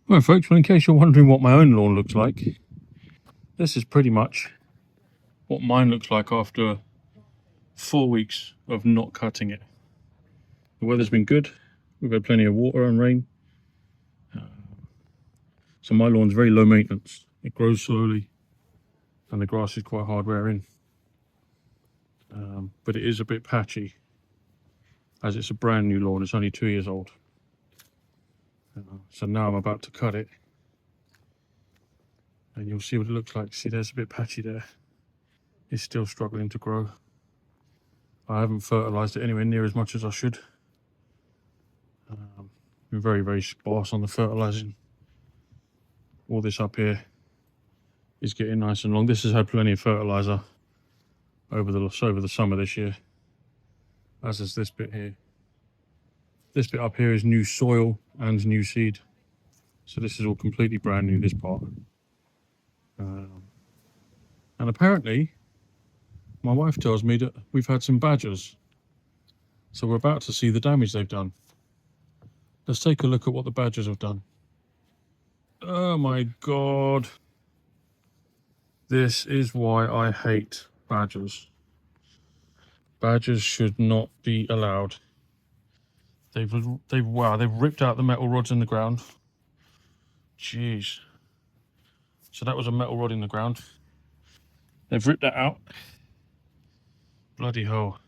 Well folks, well in case you're wondering what my own lawn looks like, this is pretty much what mine looks like after 4 weeks of not cutting it. The weather's been good, we've had plenty of water and rain, so my lawn's very low maintenance. It grows slowly and the grass is quite hard wearing, but it is a bit patchy as it's a brand new lawn. It's only 2 years old. So now I'm about to cut it and you'll see what it looks like. See, there's a bit patchy there. It's still struggling to grow. I haven't fertilized it anywhere near as much as I should. Been very sparse on the fertilizing. All this up here is getting nice and long. This has had plenty of fertilizer over the summer this year, as is this bit here. This bit up here is new soil and new seed, so this is all completely brand new, this part. And apparently my wife tells me that we've had some badgers, so we're about to see the damage they've done. Let's take a look at what the badgers have done. Oh my god, this is why I hate badgers. Badgers should not be allowed. They've ripped out the metal rods in the ground. Jeez. So that was a metal rod in the ground. They've ripped that out. Bloody hell.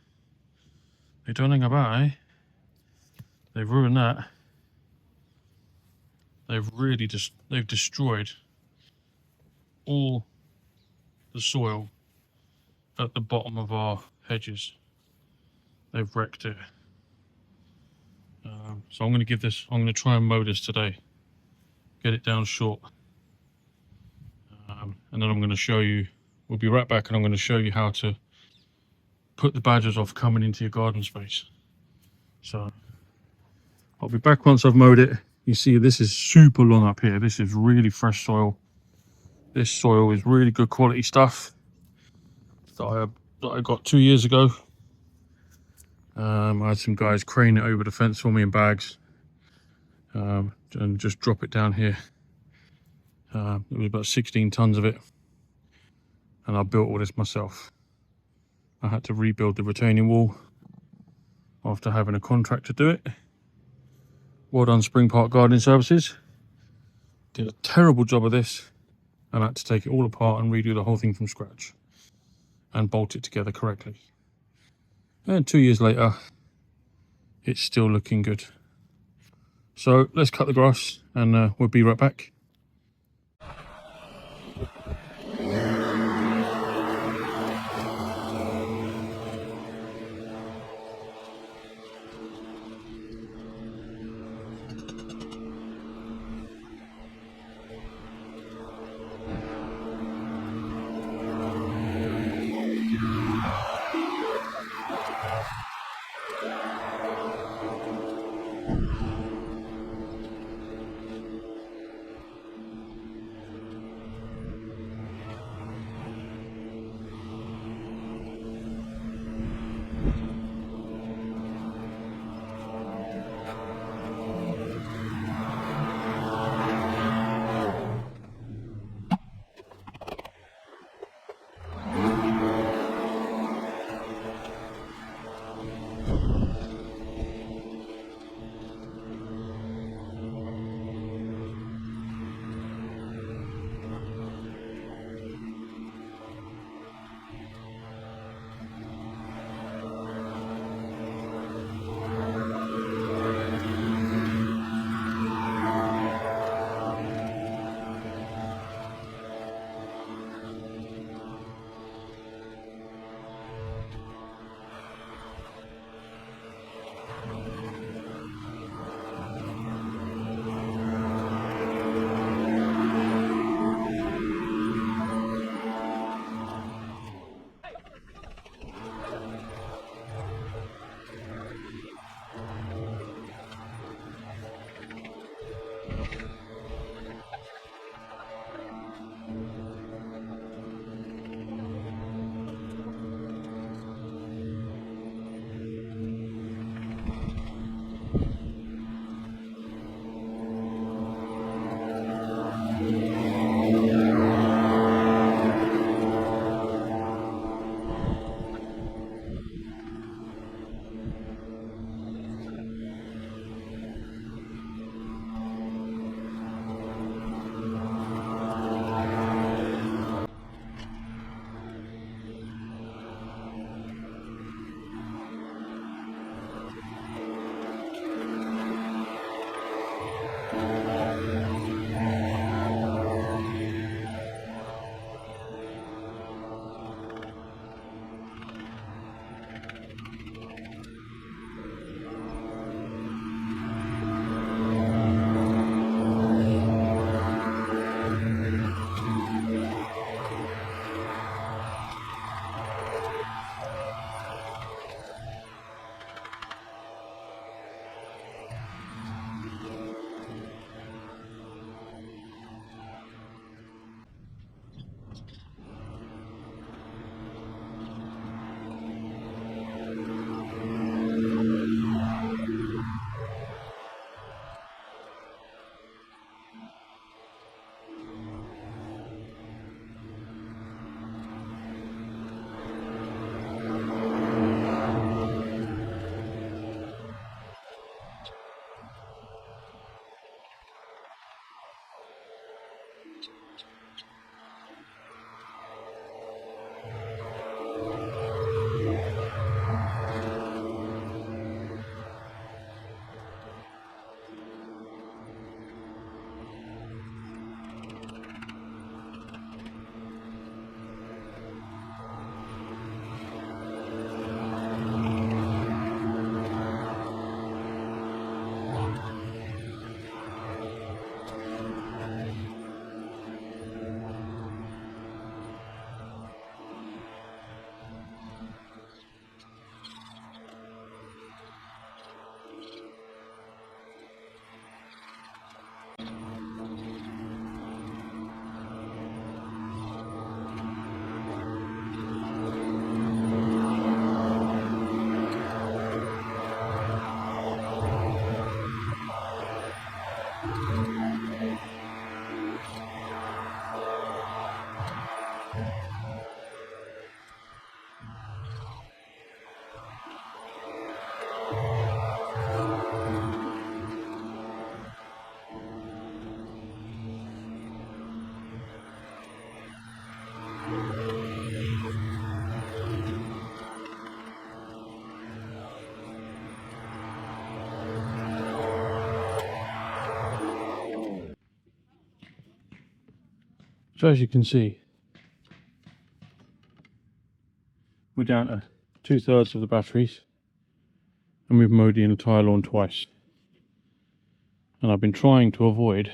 They don't hang about, eh? They've ruined that. They've destroyed all the soil at the bottom of our hedges. They've wrecked it. So I'm going to try and mow this today. Get it down short. And then I'm going to show you, we'll be right back and I'm going to show you how to put the badgers off coming into your garden space. So I'll be back once I've mowed it. You see this is super long up here. This is really fresh soil. This soil is really good quality stuff that I got 2 years ago. I had some guys crane it over the fence for me in bags and just drop it down here. It was about 16 tons of it, and I built all this myself. I had to rebuild the retaining wall after having a contractor do it. Well done, Spring Park Gardening Services. Did a terrible job of this, and I had to take it all apart and redo the whole thing from scratch and bolt it together correctly. And 2 years later, it's still looking good. So let's cut the grass and we'll be right back. So as you can see, we're down to 2/3 of the batteries, and we've mowed the entire lawn twice. And I've been trying to avoid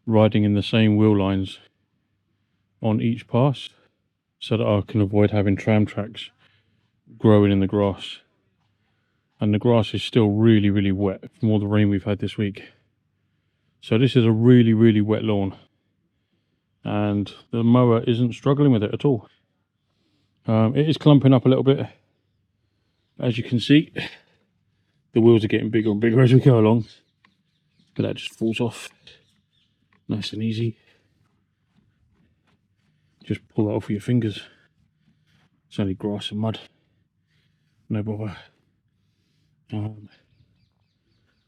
riding in the same wheel lines on each pass, so that I can avoid having tram tracks growing in the grass. And the grass is still really, really wet from all the rain we've had this week. So this is a really, really wet lawn, and the mower isn't struggling with it at all. It is clumping up a little bit. As you can see, the wheels are getting bigger and bigger as we go along, but that just falls off nice and easy. Just pull that off with your fingers. It's only grass and mud, no bother.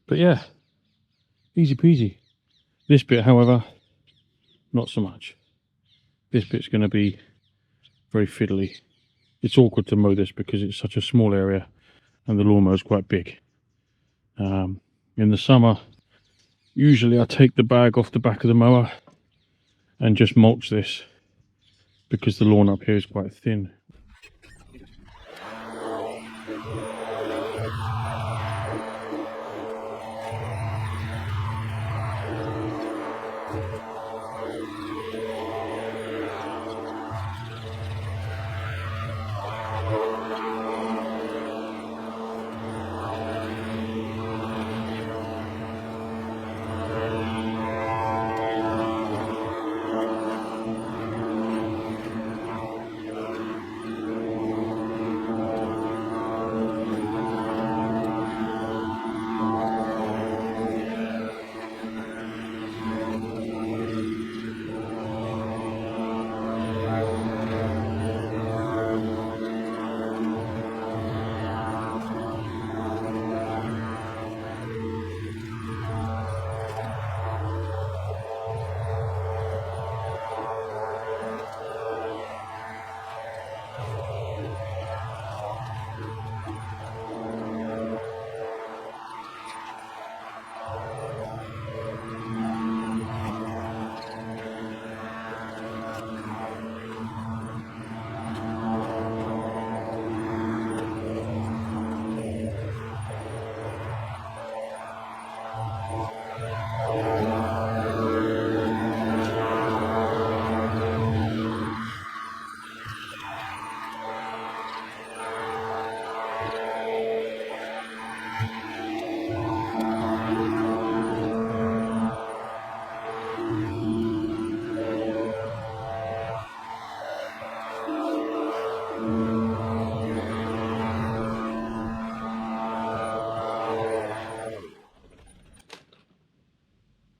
But yeah, easy peasy. This bit, however, not so much. This bit's going to be very fiddly. It's awkward to mow this because it's such a small area and the lawnmower is quite big. In the summer, usually I take the bag off the back of the mower and just mulch this, because the lawn up here is quite thin.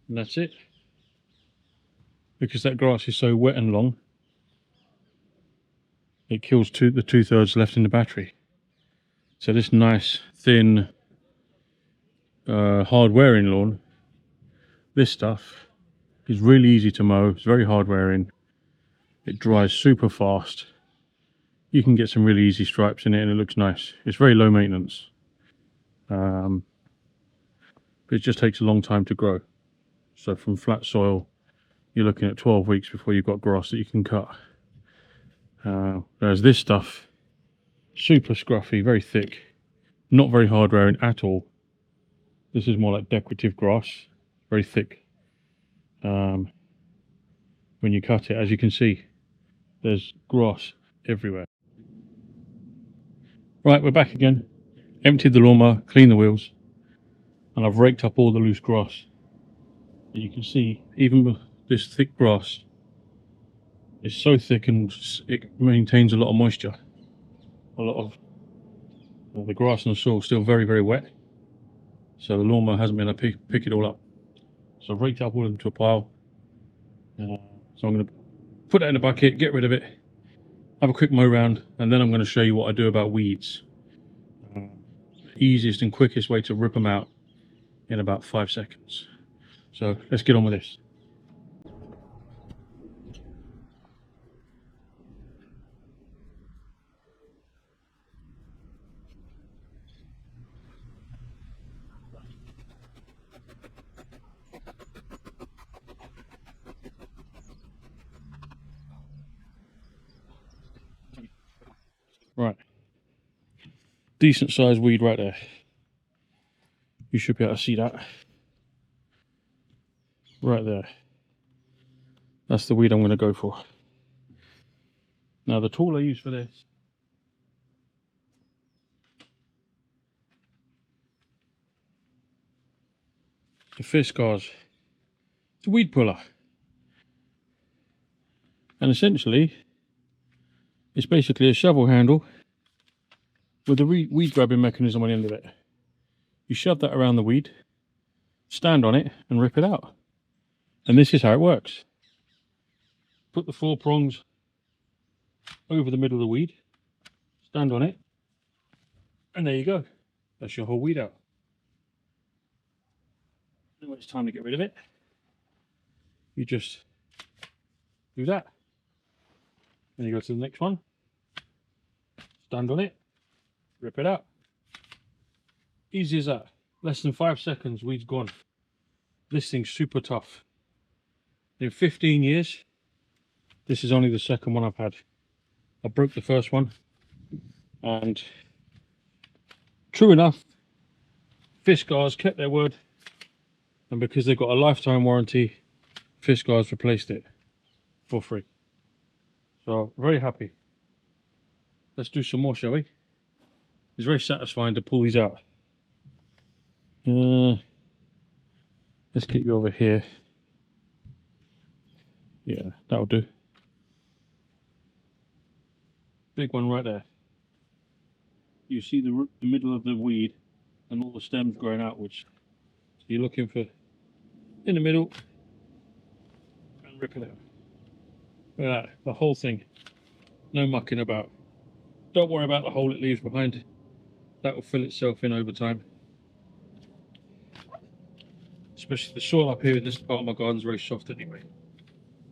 And that's it. Because that grass is so wet and long, it kills the 2/3 left in the battery. So this nice, thin, hard wearing lawn, this stuff is really easy to mow. It's very hard wearing. It dries super fast. You can get some really easy stripes in it and it looks nice. It's very low maintenance. But it just takes a long time to grow. So from flat soil, you're looking at 12 weeks before you've got grass that you can cut. Whereas this stuff, super scruffy, very thick, not very hard wearing at all. This is more like decorative grass, very thick. When you cut it, as you can see, there's grass everywhere. Right, we're back again. Emptied the lawnmower, cleaned the wheels, and I've raked up all the loose grass. And you can see, even with this thick grass, it's so thick and it maintains a lot of moisture. A lot of the grass and the soil is still very, very wet. So the lawnmower hasn't been able to pick it all up. So I've raked up all into a pile. So I'm going to put that in a bucket, get rid of it, have a quick mow round, and then I'm going to show you what I do about weeds. The easiest and quickest way to rip them out in about 5 seconds. So let's get on with this. decent sized weed right there. You should be able to see that. Right there. That's the weed I'm going to go for. Now the tool I use for this the Fiskars. It's a weed puller. And essentially, it's basically a shovel handle with a weed grabbing mechanism on the end of it. You shove that around the weed, stand on it, and rip it out. And this is how it works. Put the 4 prongs over the middle of the weed, stand on it, and there you go. That's your whole weed out. And when it's time to get rid of it, you just do that. Then you go to the next one, stand on it, rip it out. Easy as that. Less than 5 seconds, weed's gone. This thing's super tough. In 15 years, this is only the second one I've had. I broke the first one, and true enough, Fiskars kept their word, and because they've got a lifetime warranty, Fiskars replaced it for free. So very happy. Let's do some more, shall we? It's very satisfying to pull these out. Let's get you over here. Yeah, that'll do. Big one right there. You see the middle of the weed and all the stems growing outwards. So you're looking for in the middle and rip it out. Look at that, the whole thing. No mucking about. Don't worry about the hole it leaves behind. That will fill itself in over time. Especially the soil up here in this part of my garden is very soft anyway.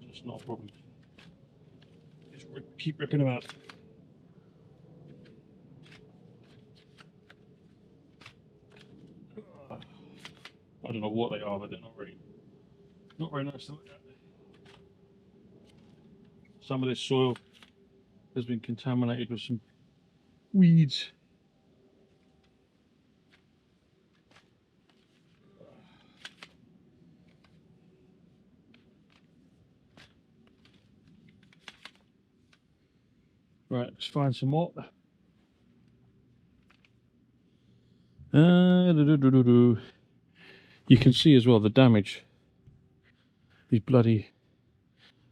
So it's not a problem. Just keep ripping them out. I don't know what they are, but they're not very nice to look at. Some of this soil has been contaminated with some weeds. Right, let's find some more. You can see as well the damage. These bloody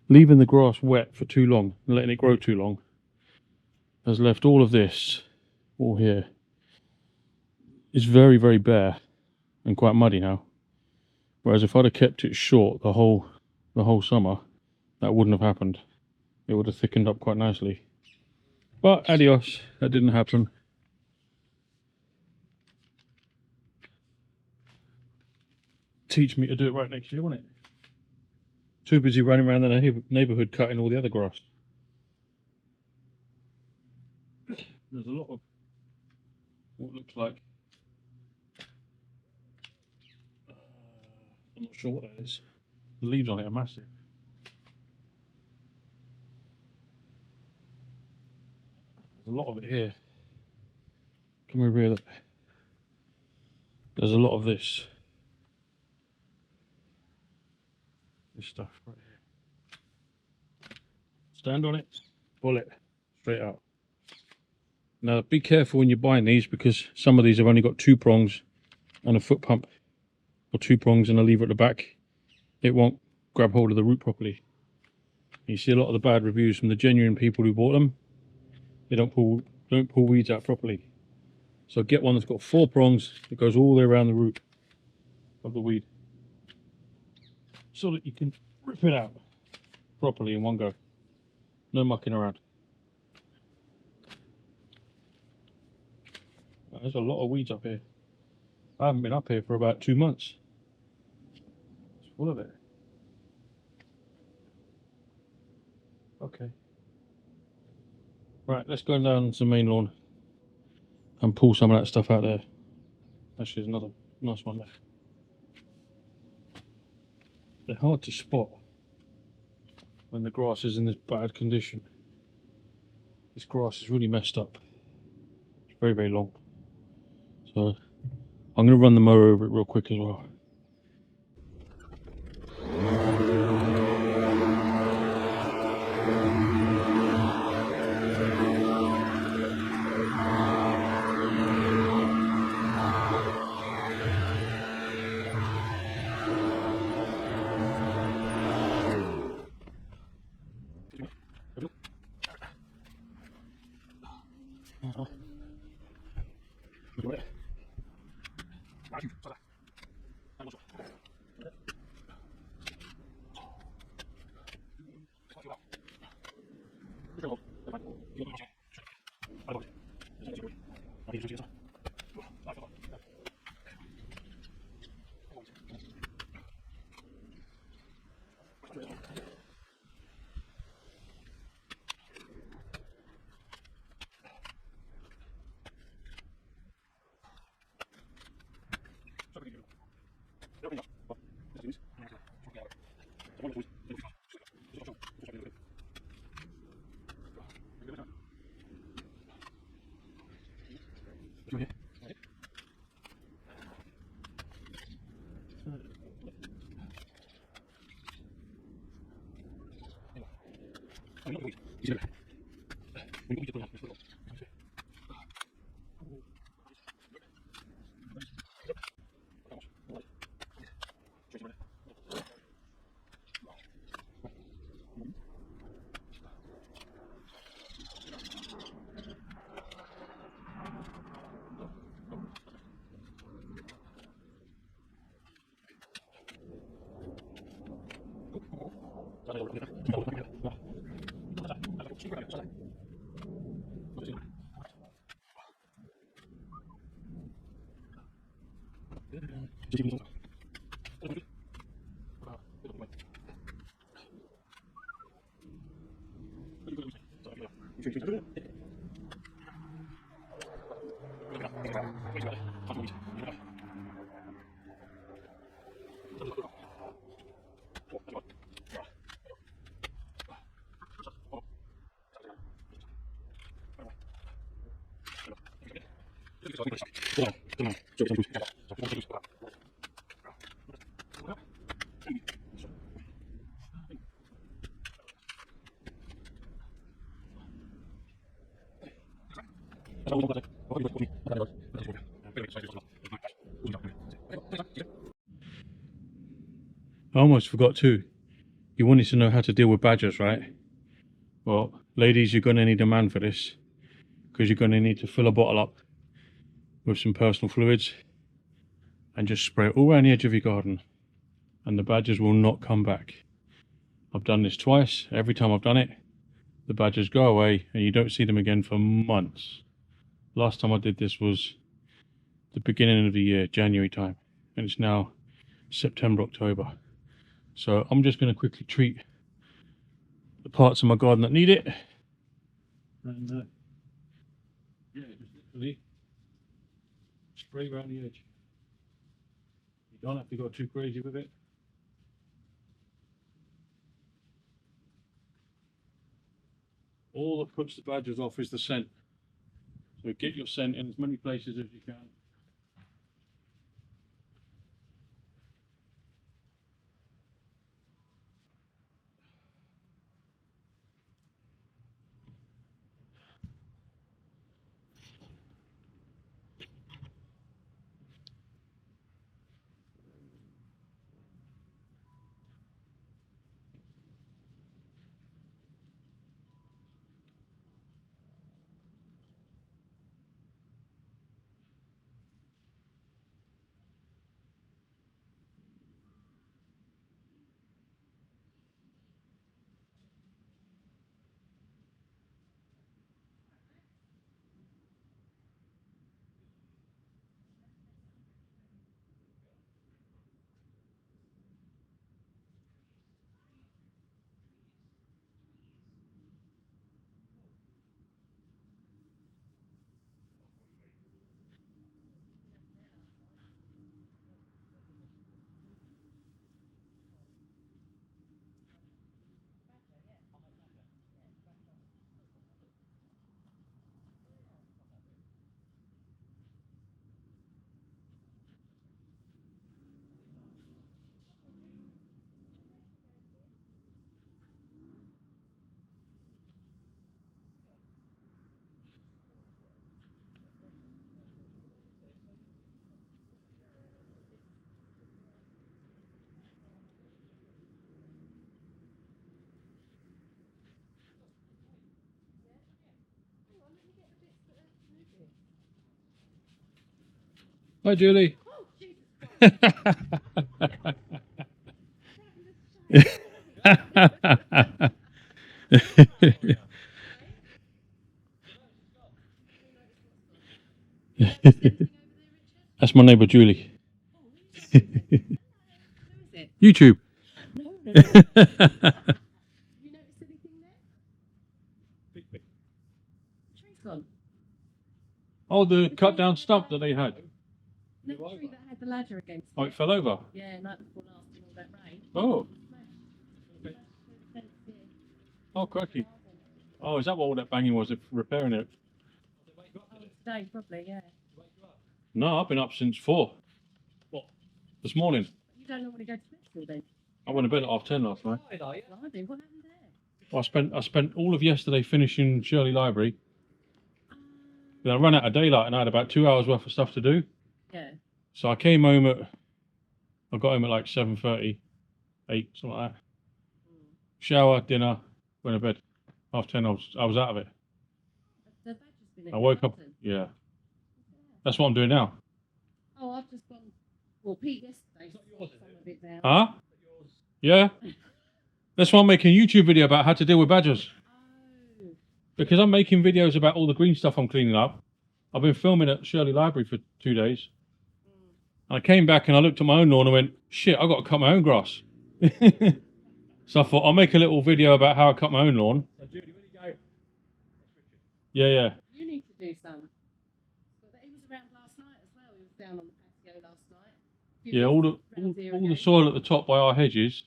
leaving the grass wet for too long and letting it grow too long has left all of this all here. It's very, very bare and quite muddy now. Whereas if I'd have kept it short the whole summer, that wouldn't have happened. It would have thickened up quite nicely. But adios, that didn't happen. Teach me to do it right next year, won't it? Too busy running around the neighbourhood cutting all the other grass. There's a lot of what looks like I'm not sure what that is. The leaves on it are massive. There's a lot of it here. Come over here, look. There's a lot of this stuff right here. Stand on it, pull it straight out. Now be careful when you're buying these, because some of these have only got 2 prongs and a foot pump, or 2 prongs and a lever at the back. It won't grab hold of the root properly. You see a lot of the bad reviews from the genuine people who bought them. They don't pull weeds out properly. So get one that's got 4 prongs that goes all the way around the root of the weed, so that you can rip it out properly in one go. No mucking around. There's a lot of weeds up here. I haven't been up here for about 2 months. It's full of it. Okay. Right, let's go down to the main lawn and pull some of that stuff out there. Actually, there's another nice one there. They're hard to spot when the grass is in this bad condition. This grass is really messed up. It's very, very long. So I'm going to run the mower over it real quick as well. I almost forgot too. You wanted to know how to deal with badgers, right? Well, ladies, you're going to need a man for this, because you're going to need to fill a bottle up with some personal fluids and just spray it all around the edge of your garden, and the badgers will not come back. I've done this twice. Every time I've done it, the badgers go away and you don't see them again for months. Last time I did this was the beginning of the year, January time, and it's now September, October. So I'm just going to quickly treat the parts of my garden that need it, and yeah, just literally spray around the edge. You don't have to go too crazy with it. All that puts the badgers off is the scent. So get your scent in as many places as you can. Hi, Julie. That's my neighbour, Julie. YouTube. No. You notice anything there? The tree's gone. Oh, the cut down stump that they had. No, the tree that had the ladder against it. Oh, it fell over. Yeah, night before last in all that rain. Oh. Smashed. Oh, cracky. Oh, is that what all that banging was? Repairing it? Oh, today, probably, yeah. No, I've been up since 4. What? This morning. You don't normally go to bed till then. I went to bed at 10:30 last night. Blimey, what happened there? Well, I spent all of yesterday finishing Shirley Library. Then I ran out of daylight and I had about 2 hours worth of stuff to do. Yeah. So I came home I got home at like 7:30, 8, something like that. Shower, dinner, went to bed. 10:30, I was out of it. The badger's been in I woke up, London. yeah. That's what I'm doing now. Oh, I've just gone. Well, Pete yesterday saw some of it now. Huh? Yeah. That's why I'm making a YouTube video about how to deal with badgers. Oh. Because I'm making videos about all the green stuff I'm cleaning up. I've been filming at Shirley Library for 2 days. And I came back and I looked at my own lawn and went, shit, I've got to cut my own grass. So I thought I'll make a little video about how I cut my own lawn. Yeah. You need to do some. He was around last night as well. He was down on the patio last night. Yeah, all the soil at the top by our hedges,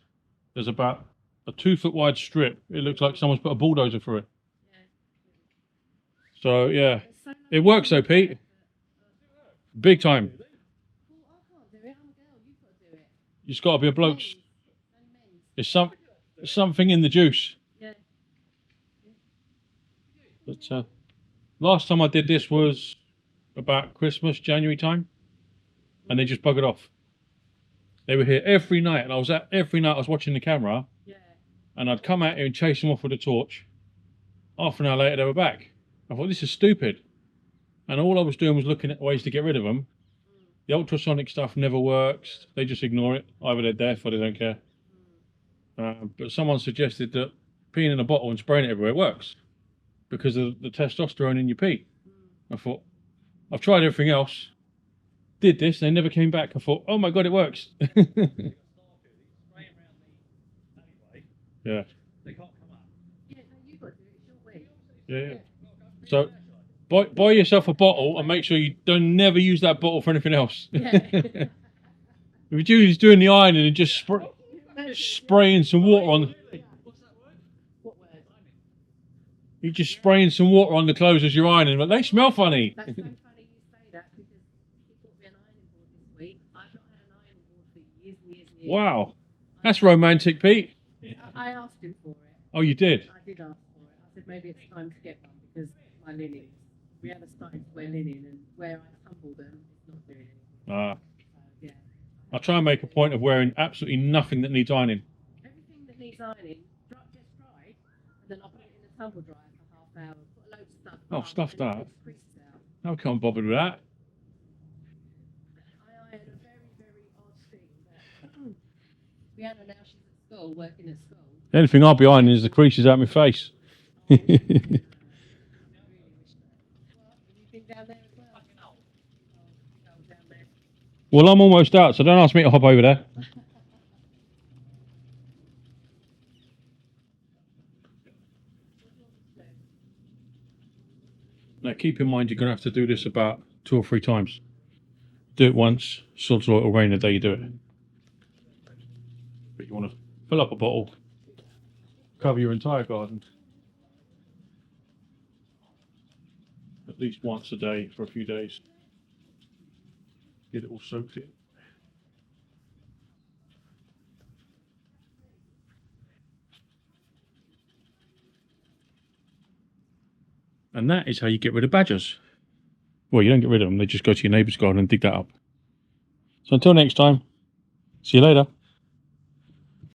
there's about a 2-foot wide strip. It looks like someone's put a bulldozer through it. Yeah. So yeah, it works though, Pete. Big time. Well, I can't do it. I'm a girl. You've got to do it. You just got to be a bloke. Men's. There's something in the juice. Yeah. But last time I did this was about Christmas, January time, and they just buggered off. They were here every night, and I was watching the camera, Yeah. and I'd come out here and chase them off with a torch. Half an hour later, they were back. I thought, this is stupid. And all I was doing was looking at ways to get rid of them. The ultrasonic stuff never works. They just ignore it. Either they're deaf or they don't care. But someone suggested that peeing in a bottle and spraying it everywhere works because of the testosterone in your pee. I thought, I've tried everything else. Did this, they never came back. I thought, oh my God, it works. Yeah. Yeah, no, you've got to do it. It's your way. Yeah. So buy yourself a bottle and make sure you don't never use that bottle for anything else. Yeah. If you're doing the ironing and just spraying some water on, What word? you're just spraying some water on the clothes as you're ironing, but they smell funny. That's so funny you say that because he bought me an ironing board this week. I've not had an ironing board for years and years and years. Wow, that's romantic, Pete. I asked him for it. Oh, you did? I did ask for it. I said maybe it's time to get one because my linen, we had a started to wear linen and where I tumble them, it's not doing anything. Ah. So, yeah. I try and make a point of wearing absolutely nothing that needs ironing. Everything that needs ironing, gets dried, and then I'll put it in a tumble dryer for half an hour, put loads of stuff Oh, on, stuff and it that. takes the creases out. I can't bother with that. I iron a very, very odd thing that Rihanna now she's at school, working at school. The only thing I'll be ironing is the creases out of my face. I really wish that. Well, have you been down there as well? Oh, go down there. Well, I'm almost out, so don't ask me to hop over there. Now, keep in mind, you're going to have to do this about 2 or 3 times. Do it once, sod's law, it'll rain the day you do it. But you want to fill up a bottle, cover your entire garden. At least once a day for a few days. Get it all soaked in. And that is how you get rid of badgers. Well, you don't get rid of them, they just go to your neighbour's garden and dig that up. So until next time, see you later.